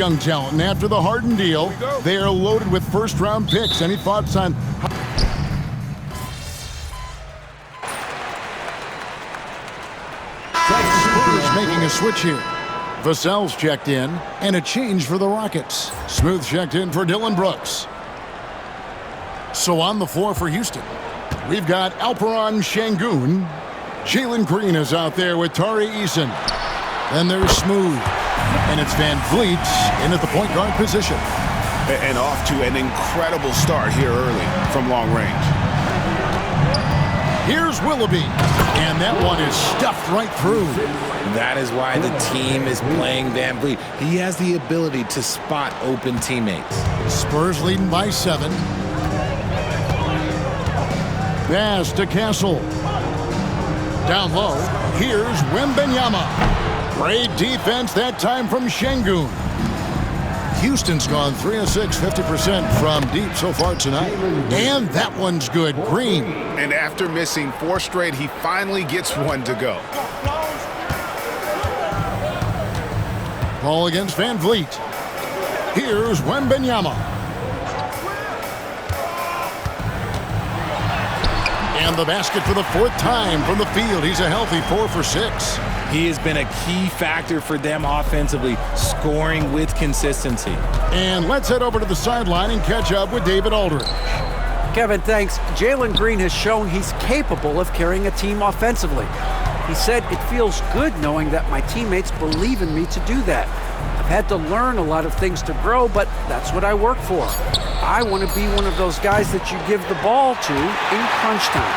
young talent, and after the Harden deal, they are loaded with first-round picks. Any thoughts on... Spurs making a switch here. Vassell's checked in, and a change for the Rockets. Smooth checked in for Dylan Brooks. So on the floor for Houston, we've got Alperen Şengün. Jalen Green is out there with Tari Eason. Then there's Smooth. And it's Van Vliet in at the point guard position. And off to an incredible start here early from long range. Here's Willoughby. And that one is stuffed right through. That is why the team is playing Van Vliet. He has the ability to spot open teammates. Spurs leading by 7. Pass to Castle. Down low, here's Wembanyama. Great defense that time from Şengün. Houston's gone 3 of 6, 50% from deep so far tonight. And that one's good. Green. And after missing 4 straight, he finally gets one to go. Ball against Van Vliet. Here's Wembanyama. And the basket for the 4th time from the field. He's a healthy 4 for 6. He has been a key factor for them offensively, scoring with consistency. And let's head over to the sideline and catch up with David Aldridge. Kevin, thanks. Jalen Green has shown he's capable of carrying a team offensively. He said, "It feels good knowing that my teammates believe in me to do that. I've had to learn a lot of things to grow, but that's what I work for. I want to be one of those guys that you give the ball to in crunch time."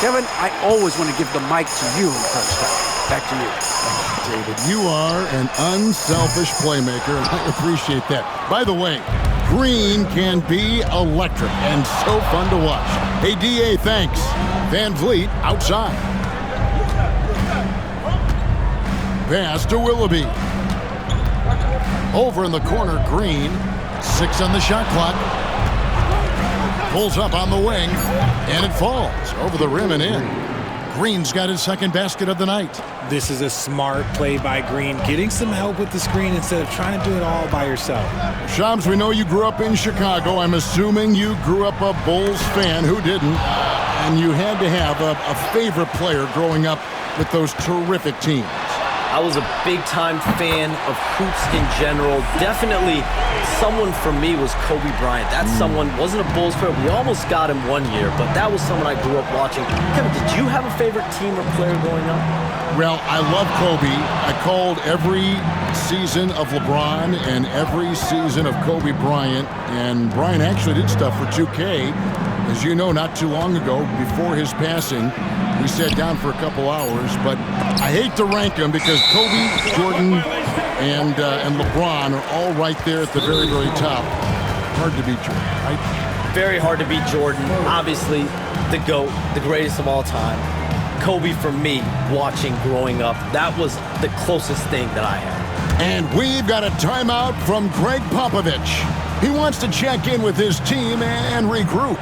Kevin, I always want to give the mic to you in crunch time. Back to you. David, you are an unselfish playmaker, and I appreciate that. By the way, Green can be electric and so fun to watch. Hey, DA, thanks. Van Vliet outside. Pass to Willoughby. Over in the corner, Green. 6 on the shot clock. Pulls up on the wing, and it falls over the rim and in. Green's got his 2nd basket of the night. This is a smart play by Green, getting some help with the screen instead of trying to do it all by yourself. Shams, we know you grew up in Chicago. I'm assuming you grew up a Bulls fan. Who didn't? And you had to have a favorite player growing up with those terrific teams. I was a big-time fan of hoops in general. Definitely someone for me was Kobe Bryant. That someone wasn't a Bulls player. We almost got him one year, but that was someone I grew up watching. Kevin, did you have a favorite team or player growing up? Well, I love Kobe. I called every season of LeBron and every season of Kobe Bryant. And Bryant actually did stuff for 2K. As you know, not too long ago, before his passing, we sat down for a couple hours. But I hate to rank them because Kobe, Jordan, and LeBron are all right there at the very, very top. Hard to beat Jordan, right? Very hard to beat Jordan. Obviously, the GOAT, the greatest of all time. Kobe, for me, watching growing up, that was the closest thing that I had. And we've got a timeout from Greg Popovich. He wants to check in with his team and regroup.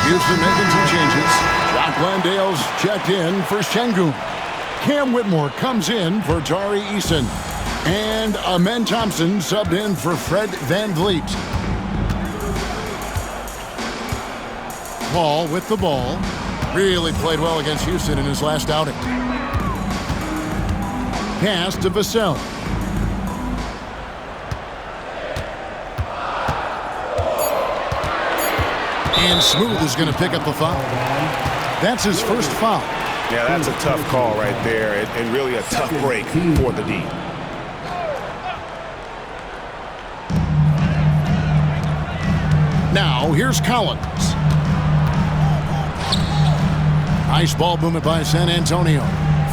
Houston making some changes. Jock Landale's checked in for Şengün. Cam Whitmore comes in for Tari Eason. And Amen Thompson subbed in for Fred Van Vliet. Paul with the ball. Really played well against Houston in his last outing. Pass to Vassell. And Smooth is going to pick up the foul. That's his first foul. Yeah, that's a tough call right there, and really a tough break for the D. Now, here's Collins. Nice ball movement by San Antonio.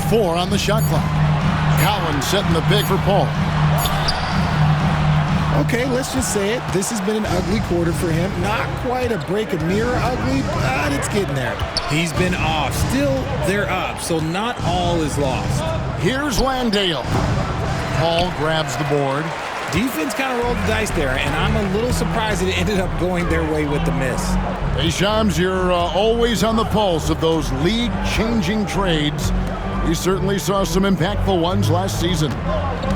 4 on the shot clock. Collins setting the pick for Paul. Okay, let's just say it. This has been an ugly quarter for him. Not quite a break a mirror ugly, but it's getting there. He's been off. Still, they're up, so not all is lost. Here's Landale. Paul grabs the board. Defense kind of rolled the dice there, and I'm a little surprised it ended up going their way with the miss. Hey, Shams, you're always on the pulse of those league-changing trades. We certainly saw some impactful ones last season.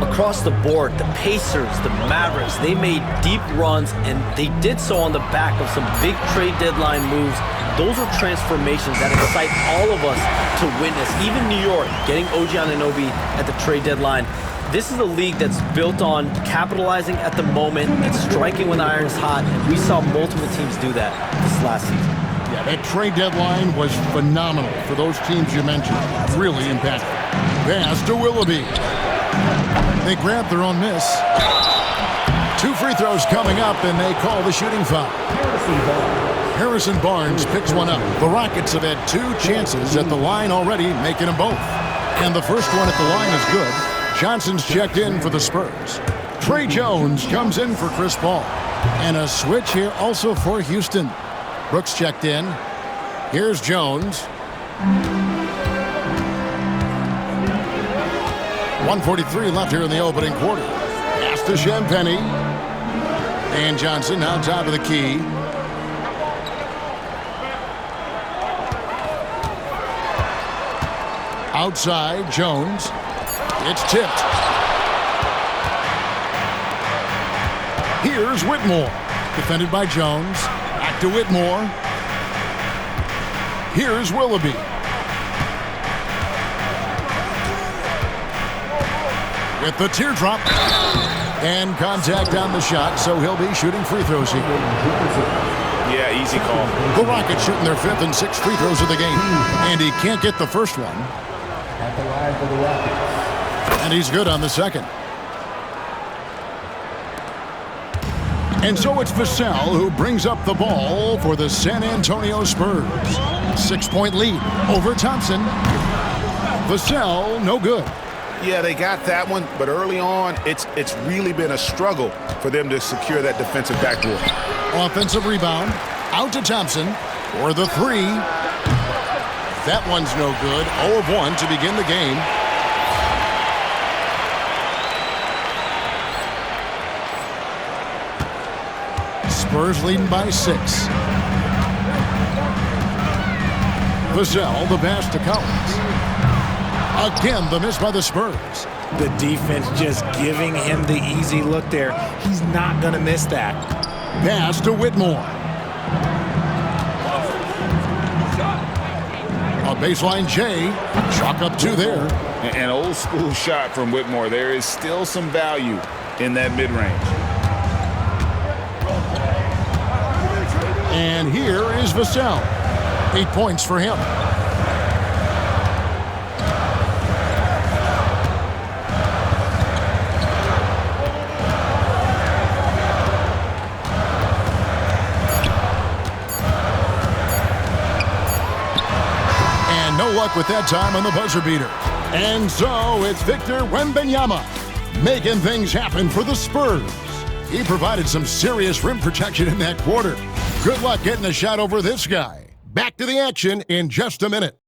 Across the board, the Pacers, the Mavericks, they made deep runs, and they did so on the back of some big trade deadline moves. Those are transformations that excite all of us to witness. Even New York getting OG Anunoby at the trade deadline. This is a league that's built on capitalizing at the moment and striking when the iron's hot. We saw multiple teams do that this last season. Yeah, that trade deadline was phenomenal for those teams you mentioned. Really impactful. Pass to Willoughby. They grabbed their own miss. 2 free throws coming up, and they call the shooting foul. Harrison Barnes picks one up. The Rockets have had 2 chances at the line already, making them both. And the first one at the line is good. Johnson's checked in for the Spurs. Trey Jones comes in for Chris Paul. And a switch here also for Houston. Brooks checked in. Here's Jones. 1:43 left here in the opening quarter. Pass to Champagnie. And Johnson now top of the key. Outside, Jones. It's tipped. Here's Whitmore. Defended by Jones. Back to Whitmore. Here's Willoughby. With the teardrop. And contact on the shot, so he'll be shooting free throws here. Yeah, easy call. The Rockets shooting their 5th and 6th free throws of the game. And he can't get the first one. At the line for the Rockets. And he's good on the second. And so it's Vassell who brings up the ball for the San Antonio Spurs. 6-point lead over Thompson. Vassell, no good. Yeah, they got that one, but early on, it's really been a struggle for them to secure that defensive backboard. Offensive rebound. Out to Thompson for the 3. That one's no good. 0 of 1 to begin the game. Spurs leading by 6. Vassell, the pass to Collins. Again, the miss by the Spurs. The defense just giving him the easy look there. He's not going to miss that. Pass to Whitmore. A baseline J. Chalk up 2 there. An old school shot from Whitmore. There is still some value in that mid-range. And here is Vassell. 8 points for him. And no luck with that time on the buzzer beater. And so it's Victor Wembanyama making things happen for the Spurs. He provided some serious rim protection in that quarter. Good luck getting a shot over this guy. Back to the action in just a minute.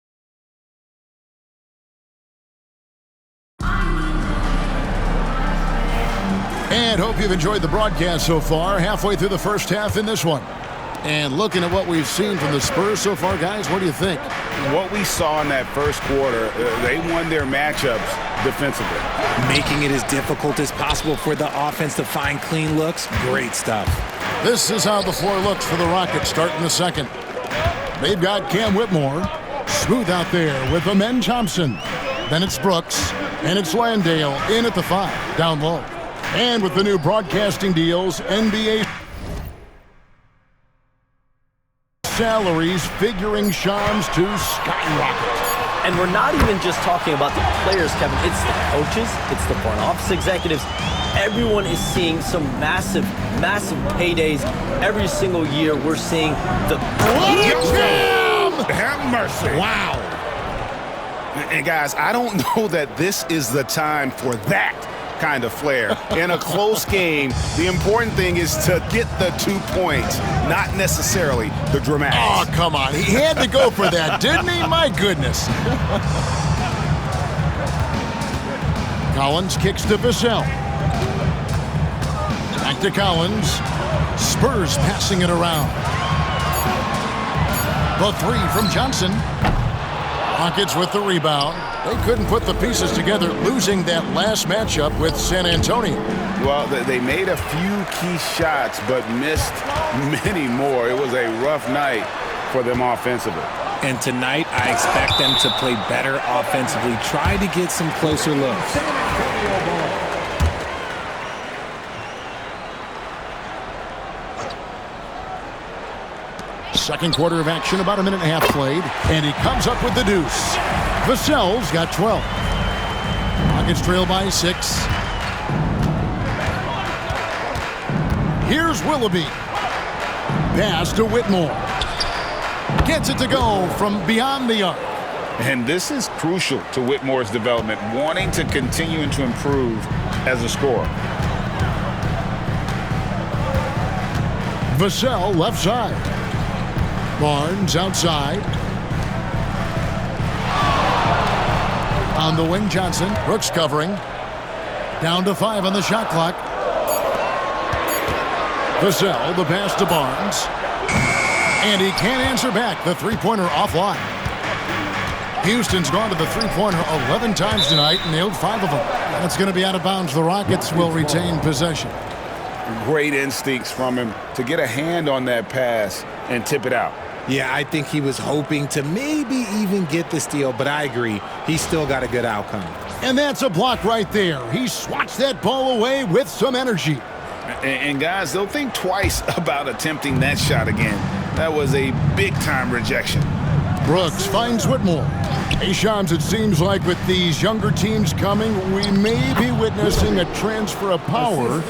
And hope you've enjoyed the broadcast so far. Halfway through the first half in this one. And looking at what we've seen from the Spurs so far, guys, what do you think? What we saw in that first quarter, they won their matchups defensively. Making it as difficult as possible for the offense to find clean looks. Great stuff. This is how the floor looks for the Rockets starting the second. They've got Cam Whitmore. Smooth out there with Amen Thompson. Then it's Brooks. And it's Landale in at the 5, down low. And with the new broadcasting deals, NBA salaries figuring Shams to skyrocket. And we're not even just talking about the players, Kevin. It's the coaches. It's the front office executives. Everyone is seeing some massive, massive paydays. Every single year we're seeing the... Have mercy. Wow. And guys, I don't know that this is the time for that kind of flair. In a close game, the important thing is to get the 2 points, not necessarily the dramatics. Oh, come on. He had to go for that, didn't he? My goodness. Collins kicks to Vassell. Back to Collins. Spurs passing it around. The three from Johnson. Rockets with the rebound. They couldn't put the pieces together, losing that last matchup with San Antonio. Well, they made a few key shots, but missed many more. It was a rough night for them offensively. And tonight, I expect them to play better offensively. Try to get some closer looks. Second quarter of action, about a minute and a half played, and he comes up with the deuce. Vassell's got 12. Rockets trail by 6. Here's Willoughby. Pass to Whitmore. Gets it to go from beyond the arc. And this is crucial to Whitmore's development, wanting to continue to improve as a scorer. Vassell left side. Barnes outside. On the wing, Johnson. Brooks covering. Down to 5 on the shot clock. Vassell, the pass to Barnes. And he can't answer back. The three-pointer offline. Houston's gone to the three-pointer 11 times tonight and nailed 5 of them. That's going to be out of bounds. The Rockets will retain possession. Great instincts from him to get a hand on that pass and tip it out. Yeah, I think he was hoping to maybe even get the steal, but I agree. He's still got a good outcome. And that's a block right there. He swats that ball away with some energy. And guys, they'll think twice about attempting that shot again. That was a big-time rejection. Brooks finds Whitmore. Hey, Shams, it seems like with these younger teams coming, we may be witnessing a transfer of power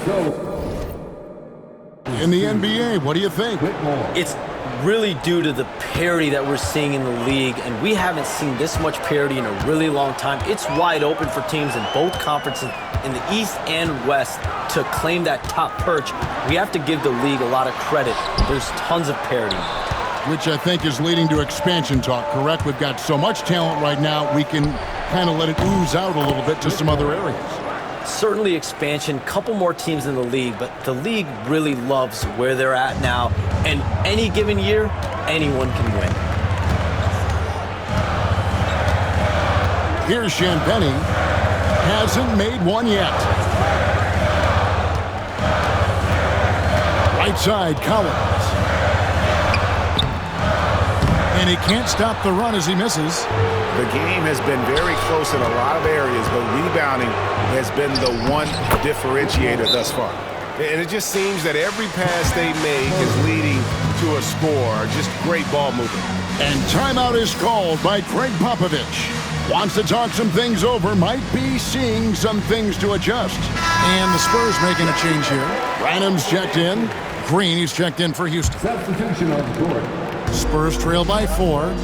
in the NBA. What do you think? It's really due to the parity that we're seeing in the league, and we haven't seen this much parity in a really long time. It's wide open for teams in both conferences, in the East and West, to claim that top perch. We have to give the league a lot of credit. There's tons of parity. Which I think is leading to expansion talk, correct? We've got so much talent right now, we can kind of let it ooze out a little bit to some other areas. Certainly expansion, couple more teams in the league, but the league really loves where they're at now. And any given year, anyone can win. Here's Champagny. Hasn't made one yet. Right side, Collins. And he can't stop the run as he misses. The game has been very close in a lot of areas, but rebounding has been the one differentiator thus far. And it just seems that every pass they make is leading to a score. Just great ball movement. And timeout is called by Greg Popovich. Wants to talk some things over, might be seeing some things to adjust. And the Spurs making a change here. Branham's checked in. Green, he's checked in for Houston. Substitution on the court. Spurs trail by 4.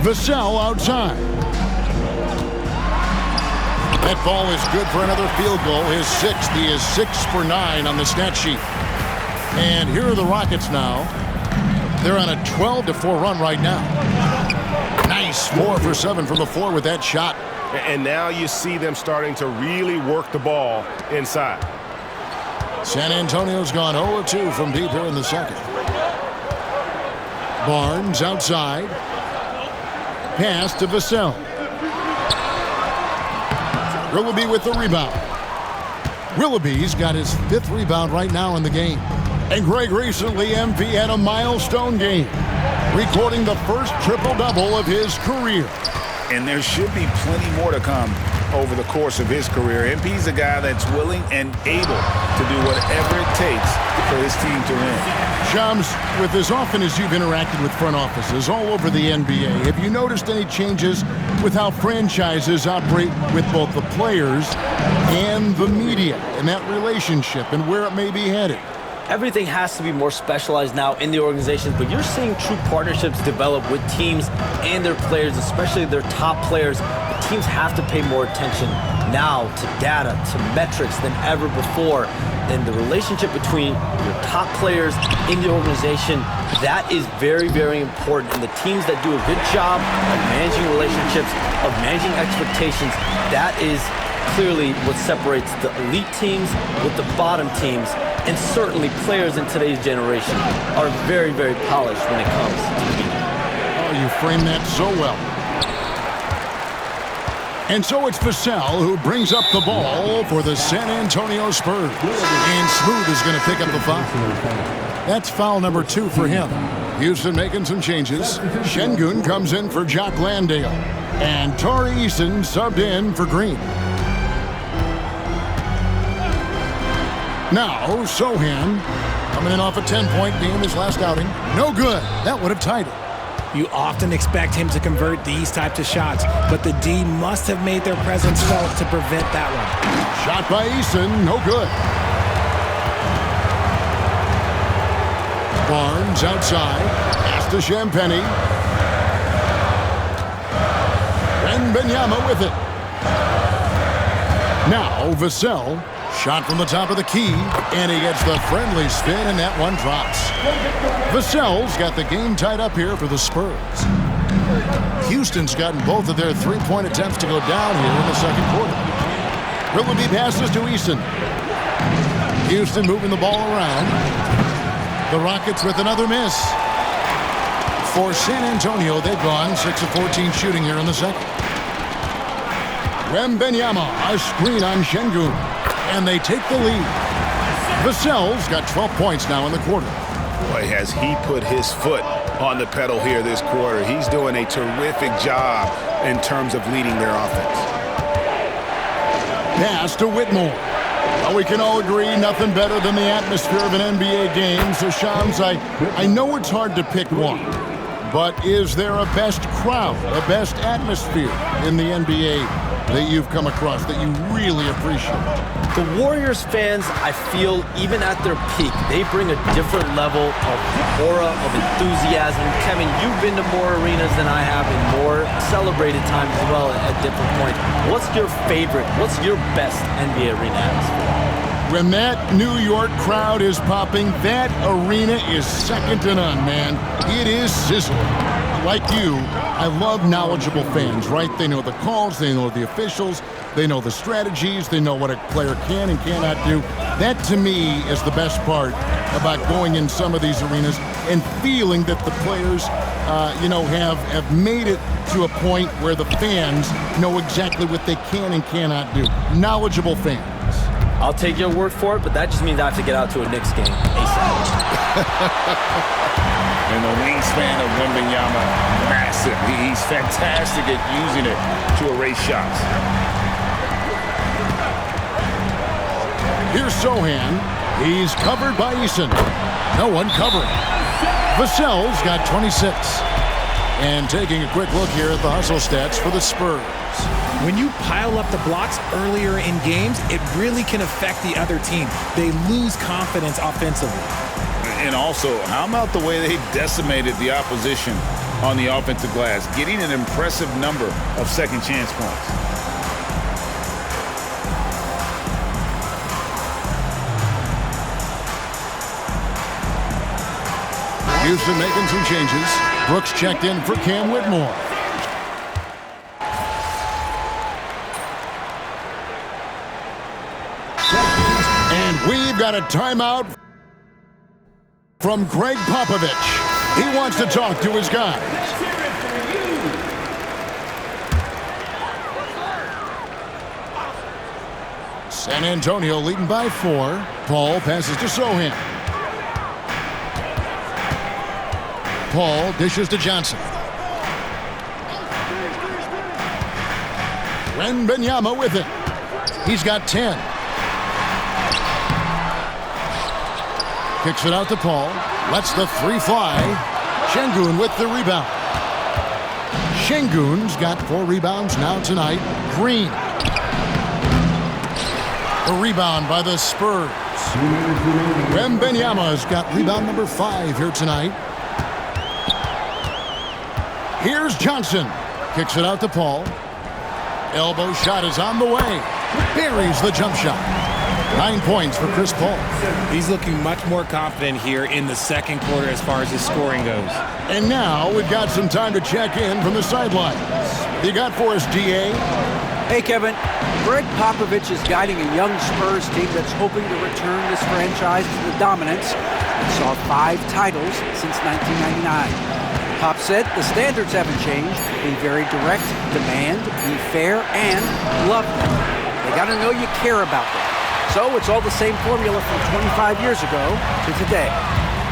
Vassell outside. That ball is good for another field goal. His 6th. He is 6 for 9 on the stat sheet. And here are the Rockets now. They're on a 12-4 run right now. Nice 4 for 7 from the floor with that shot. And now you see them starting to really work the ball inside. San Antonio's gone 0-2 from deep here in the second. Barnes outside. Pass to Vassell. Willoughby with the rebound. Willoughby's got his 5th rebound right now in the game. And Greg, recently MP had a milestone game, recording the first triple-double of his career. And there should be plenty more to come. over the course of his career. MP's a guy that's willing and able to do whatever it takes for his team to win. Shams, with as often as you've interacted with front offices all over the NBA, have you noticed any changes with how franchises operate with both the players and the media and that relationship and where it may be headed? Everything has to be more specialized now in the organizations, but you're seeing true partnerships develop with teams and their players, especially their top players. The teams have to pay more attention now to data, to metrics than ever before. And the relationship between your top players in the organization, that is very, very important. And the teams that do a good job of managing relationships, of managing expectations, that is clearly what separates the elite teams with the bottom teams. And certainly players in today's generation are very, very polished when it comes to the media. Oh, you framed that so well. And so it's Vassell who brings up the ball for the San Antonio Spurs. And Smooth is going to pick up the foul. That's foul number 2 for him. Houston making some changes. Şengün comes in for Jock Landale. And Tari Eason subbed in for Green. Now, Sohan coming in off a 10-point game his last outing. No good. That would have tied it. You often expect him to convert these types of shots, but the D must have made their presence felt to prevent that one. Shot by Eason, no good. Barnes outside, pass to Champagny. Wembanyama with it. Now Vassell, shot from the top of the key, and he gets the friendly spin, and that one drops. Vassell's got the game tied up here for the Spurs. Houston's gotten both of their three-point attempts to go down here in the second quarter. Willoughby passes to Eason. Houston moving the ball around. The Rockets with another miss. For San Antonio, they've gone 6 of 14 shooting here in the second. Wembanyama, a screen on Şengün, and they take the lead. Vassell's got 12 points now in the quarter. Boy, has he put his foot on the pedal here this quarter. He's doing a terrific job in terms of leading their offense. Pass to Whitmore. Well, we can all agree nothing better than the atmosphere of an NBA game. So, Shams, I know it's hard to pick one, but is there a best crowd, a best atmosphere in the NBA that you've come across that you really appreciate? The Warriors fans, I feel, even at their peak, they bring a different level of aura, of enthusiasm. Kevin, you've been to more arenas than I have in more celebrated times as well at different points. What's your favorite, what's your best NBA arena atmosphere? When that New York crowd is popping, that arena is second to none, man. It is sizzling. Like you, I love knowledgeable fans, right? They know the calls, they know the officials, they know the strategies, they know what a player can and cannot do. That, to me, is the best part about going in some of these arenas and feeling that the players, have made it to a point where the fans know exactly what they can and cannot do. Knowledgeable fans. I'll take your word for it, but that just means I have to get out to a Knicks game ASAP. And the wingspan of Wembanyama, massive. He's fantastic at using it to erase shots. Here's Sohan. He's covered by Eason. No one covering. Vassell's got 26. And taking a quick look here at the hustle stats for the Spurs. When you pile up the blocks earlier in games, it really can affect the other team. They lose confidence offensively. And also, how about the way they decimated the opposition on the offensive glass, getting an impressive number of second chance points. Houston making some changes. Brooks checked in for Cam Whitmore. And we've got a timeout from Greg Popovich. He wants to talk to his guys. San Antonio leading by 4. Paul passes to Sohan. Paul dishes to Johnson. Wembanyama with it. He's got 10. Kicks it out to Paul. Lets the three fly. Şengün with the rebound. Şengün's got 4 rebounds now tonight. Green. The rebound by the Spurs. Wembanyama's got rebound number 5 here tonight. Here's Johnson. Kicks it out to Paul. Elbow shot is on the way. Buries the jump shot. 9 points for Chris Paul. He's looking much more confident here in the second quarter as far as his scoring goes. And now we've got some time to check in from the sidelines. You got for us, DA? Hey, Kevin. Greg Popovich is guiding a young Spurs team that's hoping to return this franchise to the dominance that saw 5 titles since 1999. Pop said the standards haven't changed. Be very direct, demand, be fair, and love them. They got to know you care about them. So it's all the same formula from 25 years ago to today.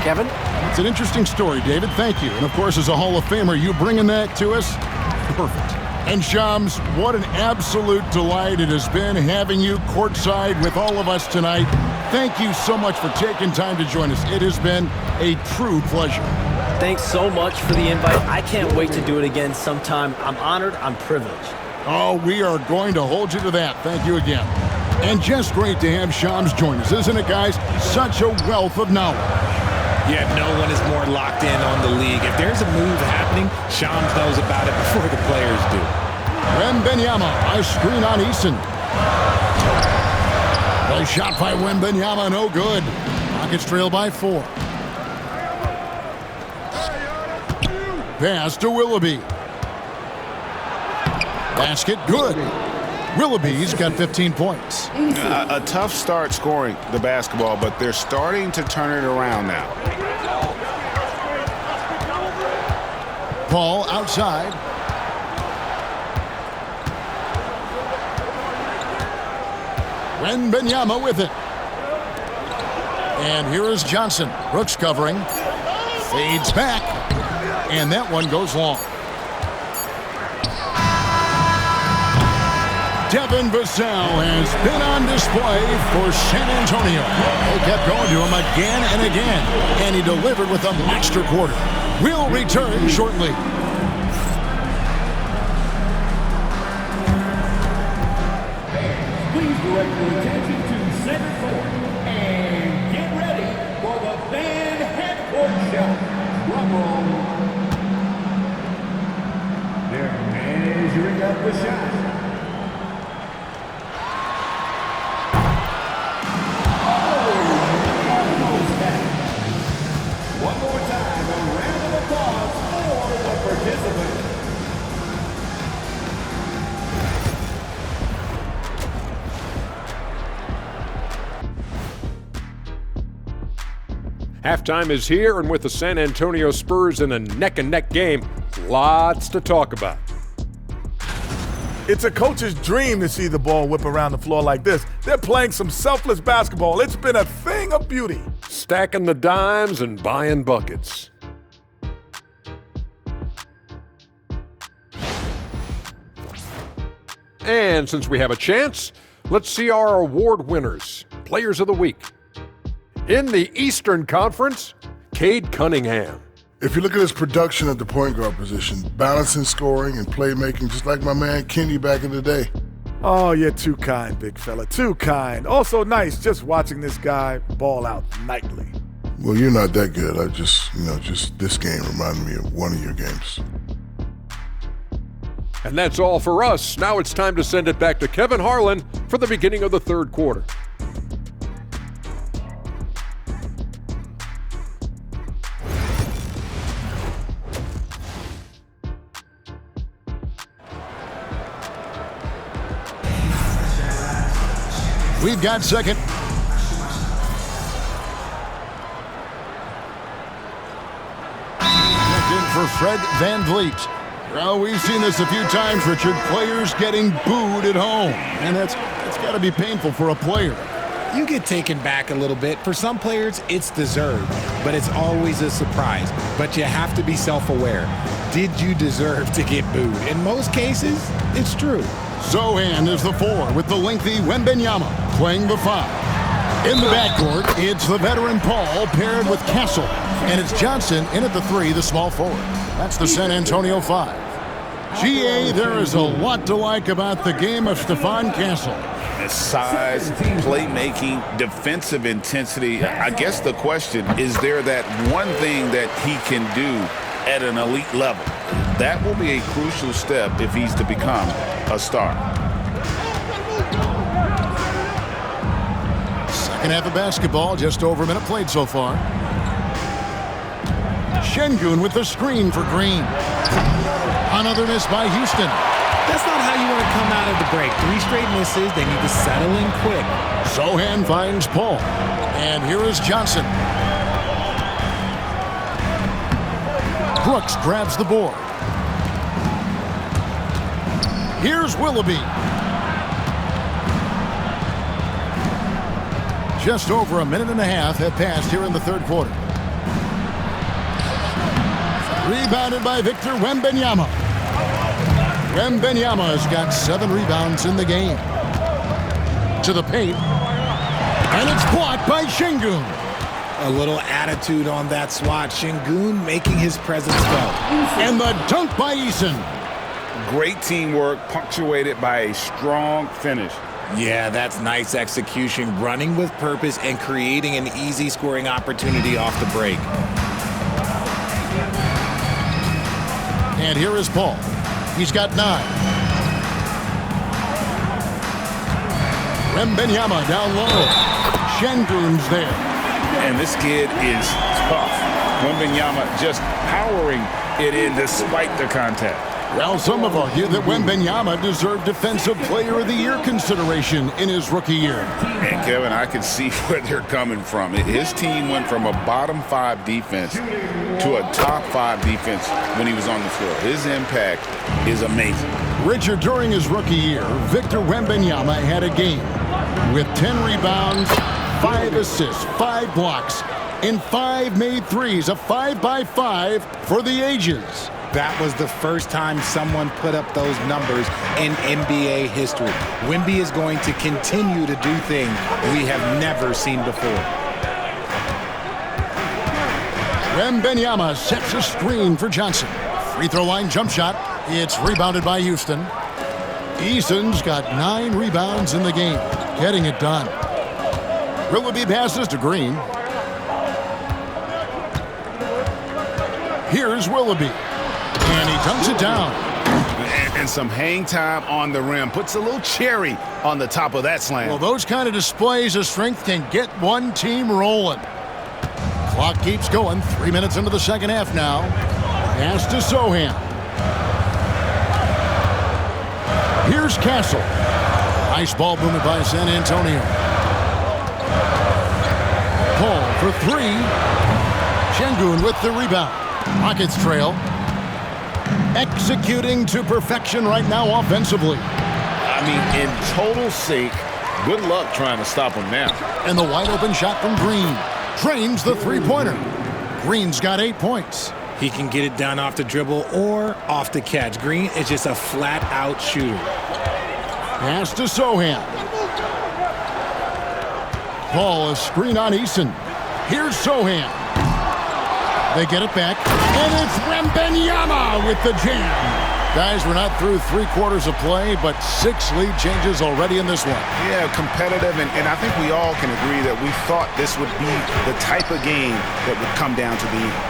Kevin? It's an interesting story, David. Thank you. And, of course, as a Hall of Famer, you bringing that to us? Perfect. And, Shams, what an absolute delight it has been having you courtside with all of us tonight. Thank you so much for taking time to join us. It has been a true pleasure. Thanks so much for the invite. I can't wait to do it again sometime. I'm honored. I'm privileged. Oh, we are going to hold you to that. Thank you again. And just great to have Shams join us, isn't it, guys? Such a wealth of knowledge. Yeah, no one is more locked in on the league. If there's a move happening, Shams knows about it before the players do. Wembanyama, a screen on Eason. A shot by Wembanyama, no good. Rockets trail by 4. Pass to Willoughby. Basket, good. Willoughby's got 15 points. A tough start scoring the basketball, but they're starting to turn it around now. Paul outside. Wembanyama with it. And here is Johnson. Brooks covering. Fades back. And that one goes long. Devin Vassell has been on display for San Antonio. They kept going to him again and again, and he delivered with a master quarter. We'll return shortly. Please direct your attention to center court and get ready for the fan headcourt show. Drum roll. They're measuring up the shot. One more time, a round of applause for the participants. Halftime is here, and with the San Antonio Spurs in a neck-and-neck game, lots to talk about. It's a coach's dream to see the ball whip around the floor like this. They're playing some selfless basketball. It's been a thing of beauty. Stacking the dimes and buying buckets. And since we have a chance, let's see our award winners, Players of the Week. In the Eastern Conference, Cade Cunningham. If you look at his production at the point guard position, balancing scoring and playmaking, just like my man Kenny back in the day. Oh, you're too kind, big fella, too kind. Also nice just watching this guy ball out nightly. Well, you're not that good. I just this game reminded me of one of your games. And that's all for us. Now it's time to send it back to Kevin Harlan for the beginning of the third quarter. We've got second. In for Fred VanVleet. Well, we've seen this a few times, Richard. Players getting booed at home. And that's got to be painful for a player. You get taken back a little bit. For some players, it's deserved, but it's always a surprise. But you have to be self-aware. Did you deserve to get booed? In most cases, it's true. Sohan is the 4 with the lengthy Wembenyama playing the 5. In the backcourt, it's the veteran Paul paired with Castle. And it's Johnson in at the 3, the small forward. That's the San Antonio 5. GA, there is a lot to like about the game of Stephon Castle. Size, playmaking, defensive intensity. I guess the question is there that one thing that he can do at an elite level? That will be a crucial step if he's to become a star. Second half of basketball, just over a minute played so far. Şengün with the screen for Green. Another miss by Houston. That's not how you want to come out of the break. 3 straight misses. They need to settle in quick. Sohan finds Paul. And here is Johnson. Brooks grabs the board. Here's Willoughby. Just over a minute and a half have passed here in the third quarter. Rebounded by Victor Wembanyama. Wembanyama's got 7 rebounds in the game. To the paint. And it's blocked by Şengün. A little attitude on that swat. Şengün making his presence felt. And the dunk by Eason. Great teamwork punctuated by a strong finish. Yeah, that's nice execution. Running with purpose and creating an easy scoring opportunity off the break. And here is Paul. He's got 9. Wembanyama down low. Şengün's there. And this kid is tough. Wembanyama just powering it in despite the contact. Well, some have argued that Wembanyama deserved Defensive Player of the Year consideration in his rookie year. And Kevin, I can see where they're coming from. His team went from a bottom 5 defense to a top 5 defense when he was on the floor. His impact is amazing. Richard, during his rookie year, Victor Wembanyama had a game with 10 rebounds, 5 assists, 5 blocks, and 5 made threes, a 5-by-5 for the ages. That was the first time someone put up those numbers in NBA history. Wemby is going to continue to do things we have never seen before. Wembanyama sets a screen for Johnson. Free throw line jump shot. It's rebounded by Houston. Eason's got 9 rebounds in the game, getting it done. Willoughby passes to Green. Here's Willoughby. And he dunks it down. And some hang time on the rim. Puts a little cherry on the top of that slam. Well, those kind of displays of strength can get one team rolling. Clock keeps going. 3 minutes into the second half now. Pass to Sohan. Here's Castle. Nice ball movement by San Antonio. Paul for 3. Şengün with the rebound. Rockets trail. Executing to perfection right now offensively. I mean, in total sync. Good luck trying to stop him now. And the wide open shot from Green. Drains the three-pointer. Green's got 8 points. He can get it done off the dribble or off the catch. Green is just a flat-out shooter. Pass to Sohan. Paul, a screen on Eason. Here's Sohan. They get it back, and it's Wembanyama with the jam. Guys, we're not through 3 quarters of play, but 6 lead changes already in this one. Yeah, competitive, and I think we all can agree that we thought this would be the type of game that would come down to the end.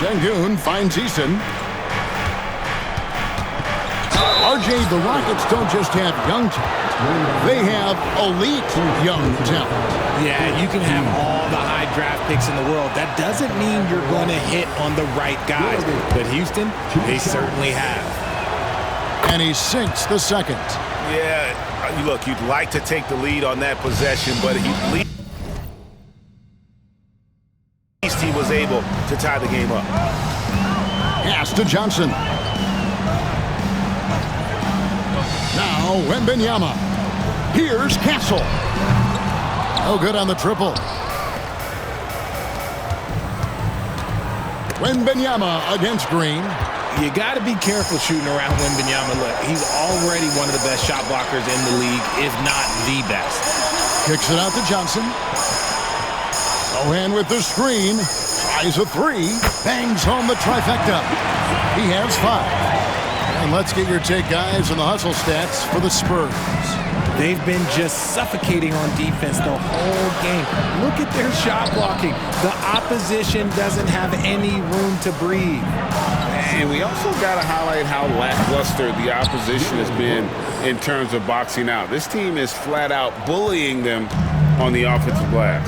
Şengün finds Eason. RJ, the Rockets don't just have young talent. They have elite young talent. Yeah, you can have all the high draft picks in the world. That doesn't mean you're going to hit on the right guys. But Houston, they certainly have. And he sinks the second. Yeah, look, you'd like to take the lead on that possession, but at least he was able to tie the game up. Pass to Johnson. Now Wembanyama. Here's Castle. No good on the triple. Wembanyama against Green. You got to be careful shooting around Wembanyama. Look, he's already one of the best shot blockers in the league, if not the best. Kicks it out to Johnson. Sohan with the screen. Tries a three. Bangs home the trifecta. He has 5. And let's get your take, guys, on the hustle stats for the Spurs. They've been just suffocating on defense the whole game. Look at their shot blocking. The opposition doesn't have any room to breathe. And we also got to highlight how lackluster the opposition has been in terms of boxing out. This team is flat out bullying them on the offensive glass.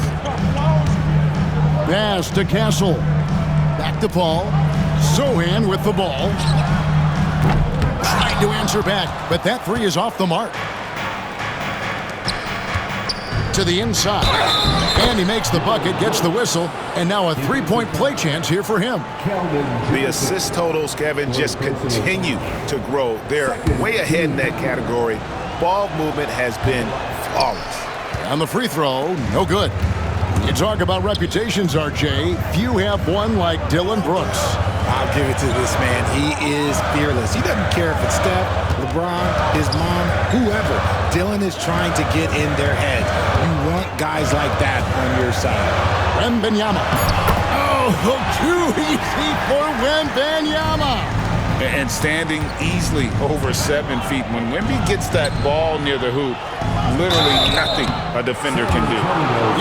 Pass to Castle. Back to Paul. Sohan with the ball. Trying to answer back, but that three is off the mark. To the inside. And he makes the bucket, gets the whistle, and now a three-point play chance here for him. The assist totals, Kevin, just continue to grow. They're way ahead in that category. Ball movement has been flawless. On the free throw, no good. You talk about reputations, RJ. Few have one like Dylan Brooks. I'll give it to this man. He is fearless. He doesn't care if it's Steph, LeBron, his mom, whoever. Dylan is trying to get in their head. You want guys like that on your side. Wembanyama. Oh, too easy for Wembanyama. And standing easily over 7 feet. When Wemby gets that ball near the hoop, literally nothing a defender can do.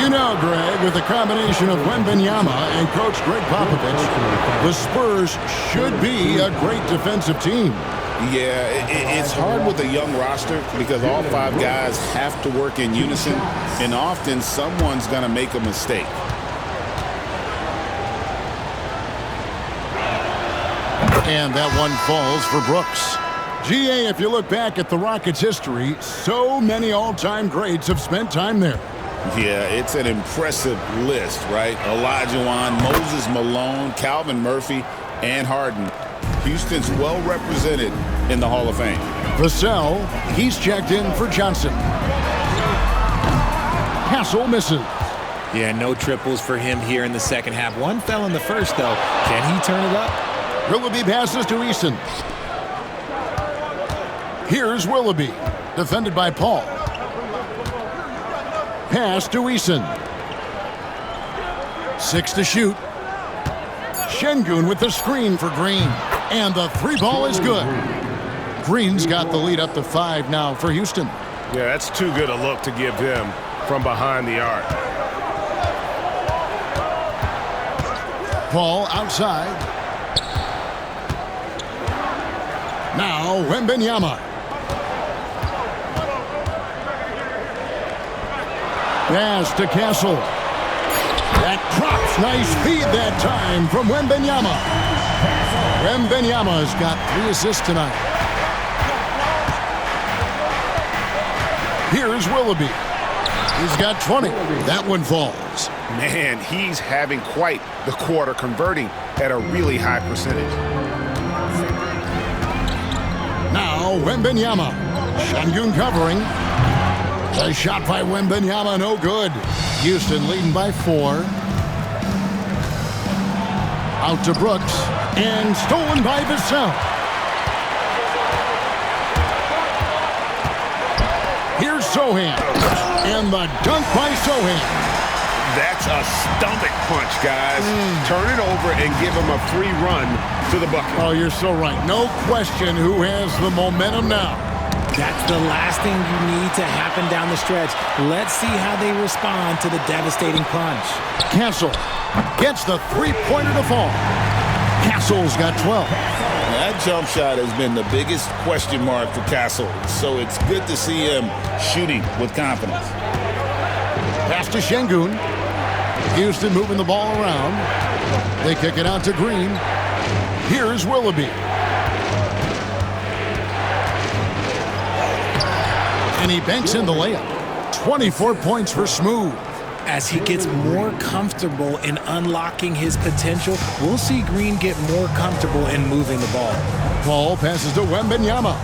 You know, Greg, with the combination of Wembanyama and Coach Greg Popovich, the Spurs should be a great defensive team. Yeah, it's hard with a young roster because all 5 guys have to work in unison, and often someone's going to make a mistake. And that one falls for Brooks. GA, if you look back at the Rockets' history, so many all-time greats have spent time there. Yeah, it's an impressive list, right? Olajuwon, Moses Malone, Calvin Murphy, and Harden. Houston's well represented in the Hall of Fame. Vassell, he's checked in for Johnson. Castle misses. Yeah, no triples for him here in the second half. One fell in the first, though. Can he turn it up? Willoughby passes to Easton. Here's Willoughby, defended by Paul. Pass to Easton. 6 to shoot. Şengün with the screen for Green. And the 3 ball is good. Green's got the lead up to 5 now for Houston. Yeah, that's too good a look to give them from behind the arc. Paul outside. Now Wembanyama. Pass to Castle. That drops. Nice feed that time from Wembanyama. Wembanyama's got 3 assists tonight. Here's Willoughby. He's got 20. That one falls. Man, he's having quite the quarter, converting at a really high percentage. Now Wembanyama. Şengün covering. The shot by Wembanyama, no good. Houston leading by 4. Out to Brooks. And stolen by Vassell. Here's Sohan. And the dunk by Sohan. That's a stomach punch, guys. Turn it over and give him a free run to the bucket. Oh, you're so right. No question who has the momentum now. That's the last thing you need to happen down the stretch. Let's see how they respond to the devastating punch. Castle gets the three-pointer to fall. Castle's got 12. That jump shot has been the biggest question mark for Castle, so it's good to see him shooting with confidence. Pass to Şengün. Houston moving the ball around. They kick it out to Green. Here's Willoughby. And he banks in the layup. 24 points for Smooth. As he gets more comfortable in unlocking his potential, we'll see Green get more comfortable in moving the ball. Paul passes to Wembanyama.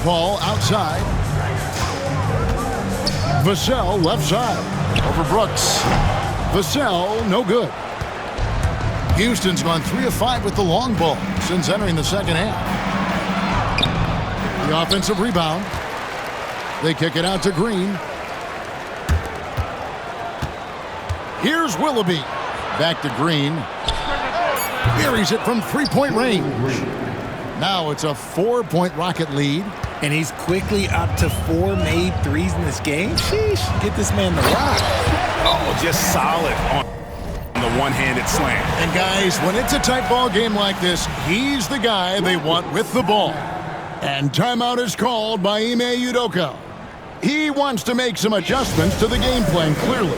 Paul outside. Vassell left side. Over Brooks. Vassell, no good. Houston's gone 3 of 5 with the long ball since entering the second half. The offensive rebound. They kick it out to Green. Here's Willoughby. Back to Green. Buries it from three-point range. Now it's a 4-point Rocket lead. And he's quickly up to 4 made threes in this game. Sheesh, get this man the rock. Oh, just solid on the one-handed slam. And guys, when it's a tight ball game like this, he's the guy they want with the ball. And timeout is called by Ime Udoka. He wants to make some adjustments to the game plan, clearly.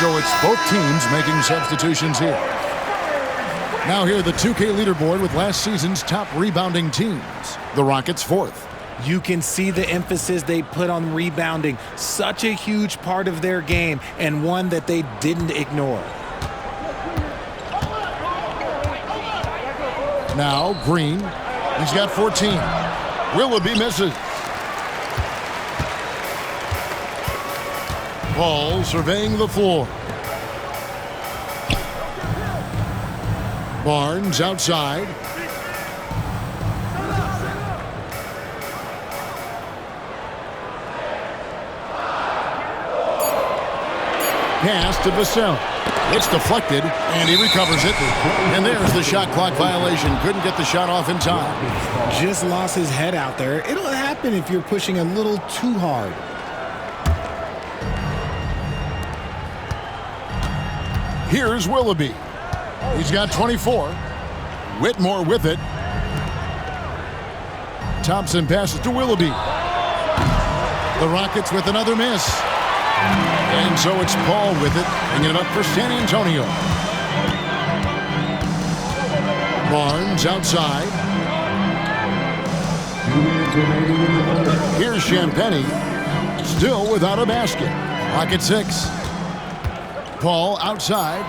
So it's both teams making substitutions here. Now here the 2K leaderboard with last season's top rebounding teams. The Rockets 4th. You can see the emphasis they put on rebounding. Such a huge part of their game, and one that they didn't ignore. Now Green. He's got 14. Willoughby misses. Paul surveying the floor. Barnes outside. Pass to Vassell. It's deflected, and he recovers it. And there's the shot clock violation. Couldn't get the shot off in time. Just lost his head out there. It'll happen if you're pushing a little too hard. Here's Willoughby. He's got 24. Whitmore with it. Thompson passes to Willoughby. The Rockets with another miss. And so it's Paul with it, bringing it up for San Antonio. Barnes outside. Here's Champagny, still without a basket. Rocket 6. Paul outside.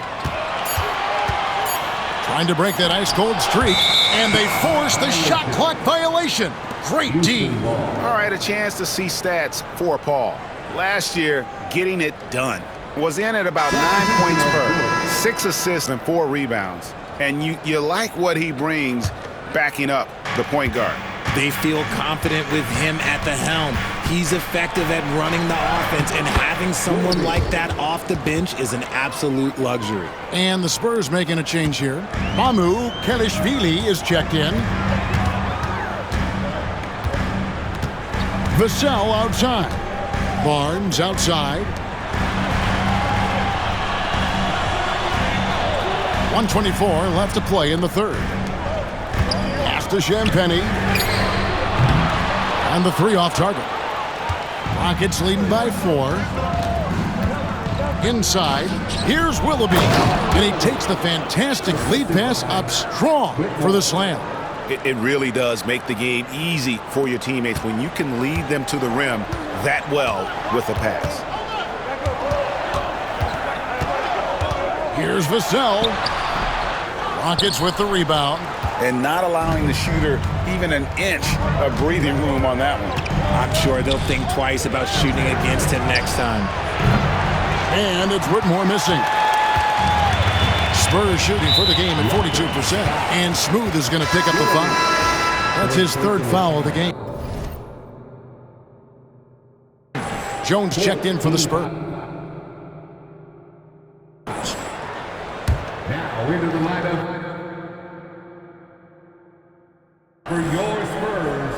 Trying to break that ice-cold streak, and they force the shot clock violation. Great D. All right, a chance to see stats for Paul. Last year, getting it done. Was in at about 9 points per, 6 assists and 4 rebounds. And you like what he brings backing up the point guard. They feel confident with him at the helm. He's effective at running the offense, and having someone like that off the bench is an absolute luxury. And the Spurs making a change here. Mamu Kelishvili is checked in. Vassell outside. Barnes outside. 1:24 left to play in the third. Pass to Champagny. And the 3 off target. Rockets leading by 4. Inside. Here's Willoughby. And he takes the fantastic lead pass up strong for the slam. It really does make the game easy for your teammates when you can lead them to the rim that well with a pass. Here's Vassell. Rockets with the rebound. And not allowing the shooter even an inch of breathing room on that one. I'm sure they'll think twice about shooting against him next time. And it's Whitmore missing. Spurs shooting for the game at 42%. And Smooth is going to pick up the foul. That's his third foul of the game. Jones checked in for the Spurs. Now into the lineup for your Spurs,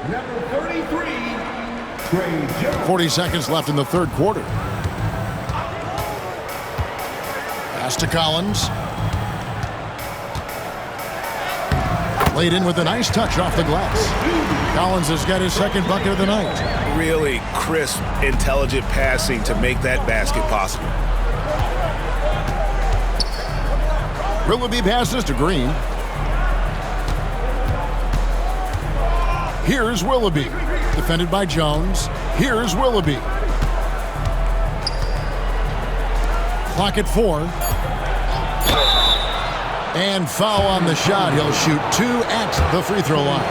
number 33, Trey Jones. 40 seconds left in the third quarter. Pass to Collins. Laid in with a nice touch off the glass. Collins has got his second bucket of the night. Really crisp, intelligent passing to make that basket possible. Willoughby passes to Green. Here's Willoughby. Defended by Jones. Here's Willoughby. Clock at 4. And foul on the shot. He'll shoot 2 at the free throw line.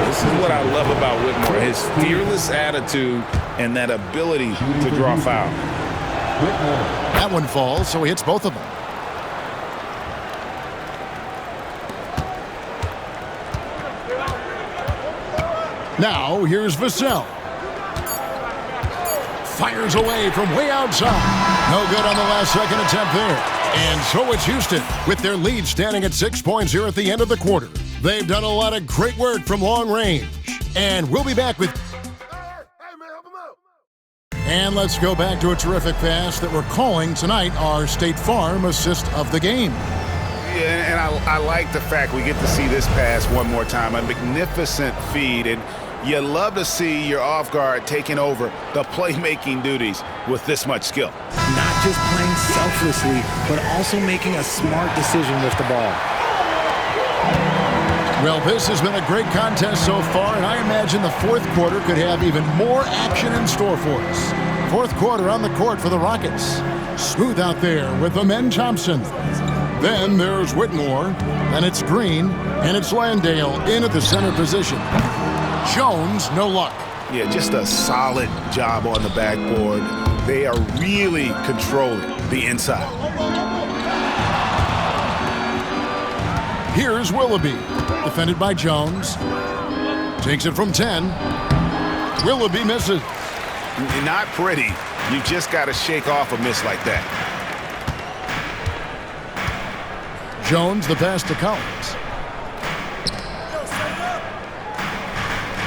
This is what I love about Whitmore, his fearless attitude and that ability to draw foul. That one falls, so he hits both of them. Now, here's Vassell. Fires away from way outside. No good on the last second attempt there. And so it's Houston with their lead standing at 6 points here at the end of the quarter. They've done a lot of great work from long range. And we'll be back with... And let's go back to a terrific pass that we're calling tonight our State Farm assist of the game. Yeah, and I like the fact we get to see this pass one more time. A magnificent feed, and you love to see your off guard taking over the playmaking duties with this much skill. Not just playing selflessly, but also making a smart decision with the ball. Well, this has been a great contest so far, and I imagine the fourth quarter could have even more action in store for us. Fourth quarter on the court for the Rockets. Smooth out there with Amen Thompson. Then there's Whitmore, and it's Green, and it's Landale in at the center position. Jones, no luck. Yeah, just a solid job on the backboard. They are really controlling the inside. Here's Willoughby, defended by Jones. Takes it from 10. Willoughby misses. Not pretty. You just got to shake off a miss like that. Jones, the pass to Collins.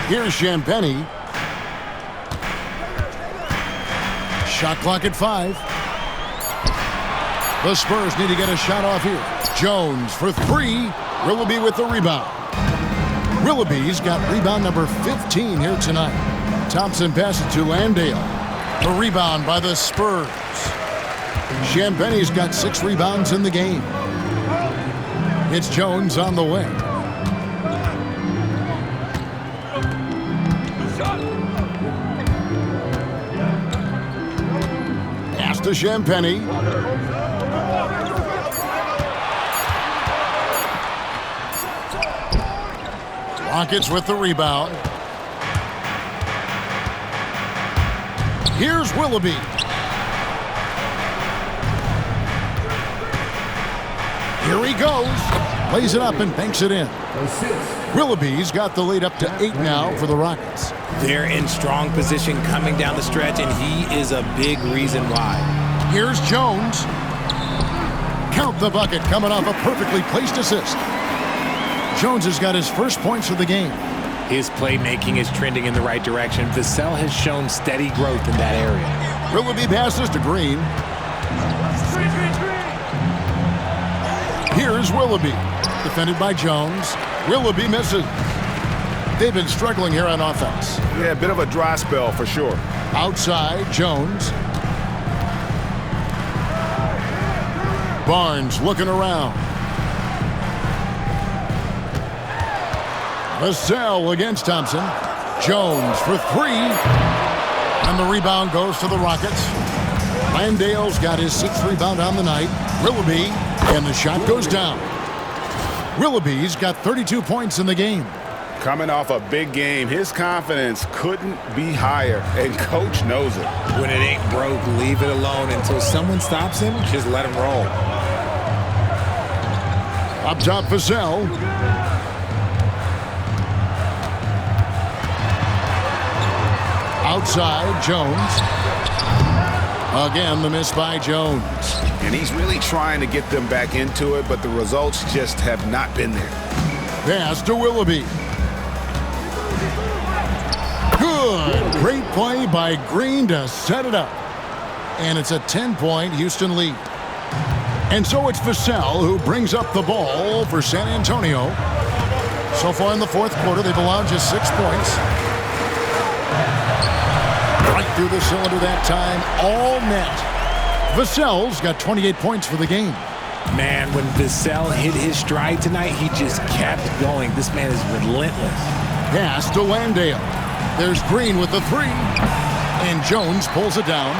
Here's Champagnie. Shot clock at 5. The Spurs need to get a shot off here. Jones for 3. Willoughby with the rebound. Willoughby's got rebound number 15 here tonight. Thompson passes to Landale. The rebound by the Spurs. Champagnie's got 6 rebounds in the game. It's Jones on the way. Pass to Champagnie. Rockets with the rebound. Here's Willoughby. Here he goes. Lays it up and banks it in. Willoughby's got the lead up to 8 now for the Rockets. They're in strong position coming down the stretch, and he is a big reason why. Here's Jones. Count the bucket coming off a perfectly placed assist. Jones has got his first points of the game. His playmaking is trending in the right direction. Vassell has shown steady growth in that area. Willoughby passes to Green. Here's Willoughby, defended by Jones. Willoughby misses. They've been struggling here on offense. Yeah, a bit of a dry spell for sure. Outside, Jones. Barnes looking around. Vassell against Thompson. Jones for 3. And the rebound goes to the Rockets. Landale's got his 6th rebound on the night. Willoughby, and the shot goes down. Willoughby's got 32 points in the game. Coming off a big game, his confidence couldn't be higher, and Coach knows it. When it ain't broke, leave it alone. Until someone stops him, just let him roll. Up top, Vassell. Outside, Jones. Again, the miss by Jones. And he's really trying to get them back into it, but the results just have not been there. Pass to Willoughby. Good. Great play by Green to set it up. And it's a 10-point Houston lead. And so it's Vassell who brings up the ball for San Antonio. So far in the fourth quarter, they've allowed just 6 points. Right through the cylinder that time, all net. Vassell's got 28 points for the game. Man, when Vassell hit his stride tonight, he just kept going. This man is relentless. Pass to Landale. There's Green with the three. And Jones pulls it down.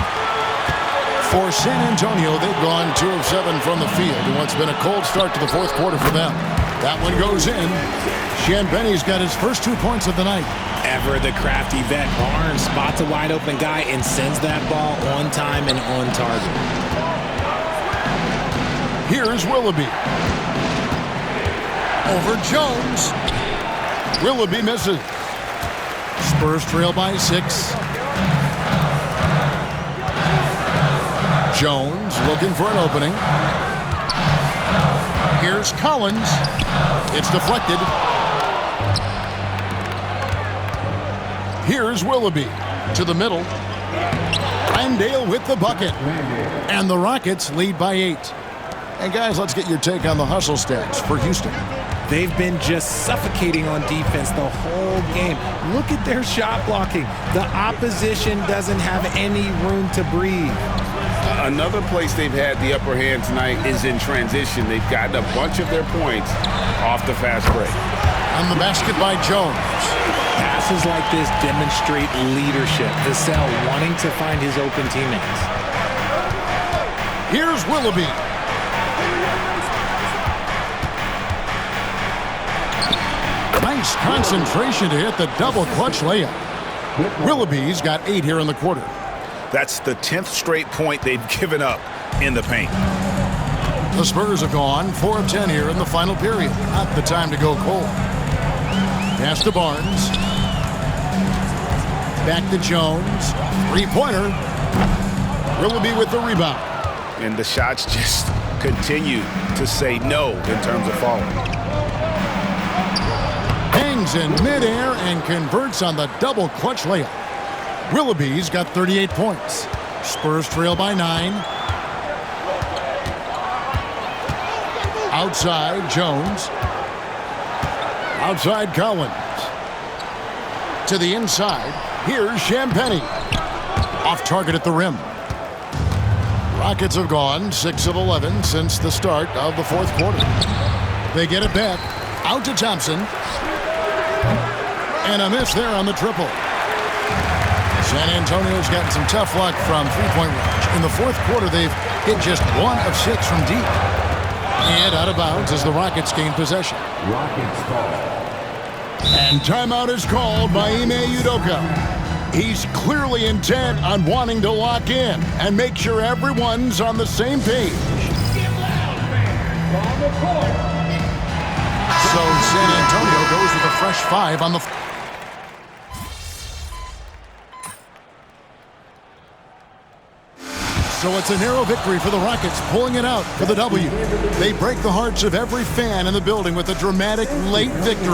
For San Antonio, they've gone 2 of 7 from the field in what's been a cold start to the fourth quarter for them. That one goes in. Cianbeni's got his first 2 points of the night. Ever the crafty vet, Barnes spots a wide open guy and sends that ball on time and on target. Here's Willoughby. Over Jones. Willoughby misses. Spurs trail by 6. Jones looking for an opening. Here's Collins. It's deflected. Here's Willoughby to the middle. Landale with the bucket. And the Rockets lead by 8. And guys, let's get your take on the hustle stats for Houston. They've been just suffocating on defense the whole game. Look at their shot blocking. The opposition doesn't have any room to breathe. Another place they've had the upper hand tonight is in transition. They've gotten a bunch of their points off the fast break. On the basket by Jones. Passes like this demonstrate leadership. Vassell wanting to find his open teammates. Here's Willoughby. Nice concentration to hit the double clutch layup. Willoughby's got 8 here in the quarter. That's the 10th straight point they've given up in the paint. The Spurs have gone 4 of 10 here in the final period. Not the time to go cold. Pass to Barnes. Back to Jones. 3-pointer. Willoughby with the rebound. And the shots just continue to say no in terms of falling. Hangs in midair and converts on the double clutch layup. Willoughby's got 38 points. Spurs trail by 9. Outside, Jones. Outside, Collins. To the inside, here's Cianbeni. Off target at the rim. Rockets have gone 6 of 11 since the start of the fourth quarter. They get it back. Out to Thompson. And a miss there on the triple. San Antonio's gotten some tough luck from three-point range. In the fourth quarter, they've hit just 1 of 6 from deep. And out of bounds as the Rockets gain possession. Rockets ball. And timeout is called by Ime Udoka. He's clearly intent on wanting to lock in and make sure everyone's on the same page. So San Antonio goes with a fresh 5 on the floor. So it's a narrow victory for the Rockets, pulling it out for the W. They break the hearts of every fan in the building with a dramatic late victory.